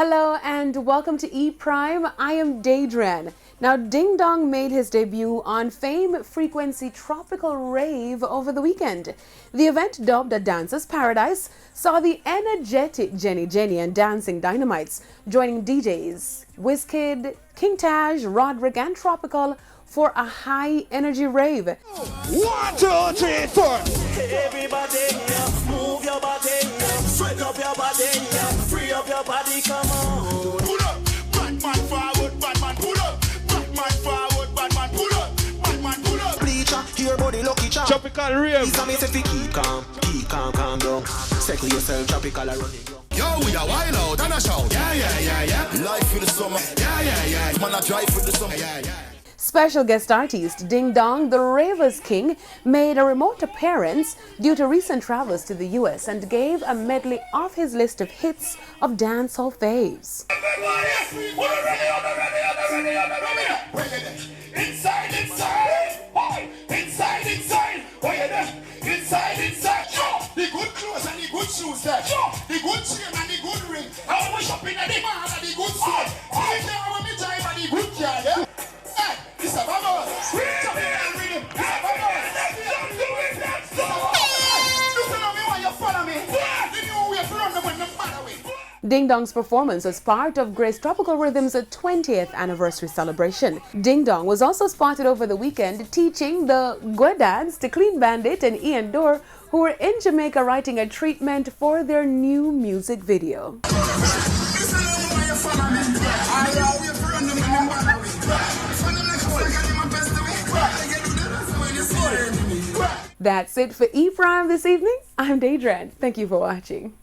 Hello and welcome to E Prime. I am Daedran. Now, Ding Dong made his debut on Fame Frequency Tropical Rave over the weekend. The event, dubbed a Dancer's Paradise, saw the energetic Jenny and Dancing Dynamites joining DJs Wizkid, King Taj, Roderick, and Tropical for a high-energy rave. 1, 2, 3, 4. Everybody, move your body, sweat up your body, free up your body, come on. Pull up, Batman forward, Batman pull up. Batman forward, Batman pull up. Batman pull up. Bleacher, your body lucky charm. Tropical rave. It's a me say keep calm down. Settle yourself, tropical around. Yo, we are wild out and a shout. Yeah. Life for the summer. Yeah. Man, I drive for the summer. Yeah. Special guest artist Ding Dong, the Ravers King, made a remote appearance due to recent travels to the US and gave a medley off his list of hits of dancehall faves. The good clothes and the good shoes there. The good chain and the good ring. I was shopping at the mall and the good suit. I know when me drive and the good car, yeah? It's a bubble. Ding Dong's performance was part of Grace Tropical Rhythm's 20th anniversary celebration. Ding Dong was also spotted over the weekend teaching the Gwe dance to Clean Bandit and Ian Dorr, who were in Jamaica writing a treatment for their new music video. That's it for E Prime this evening. I'm Daedran. Thank you for watching.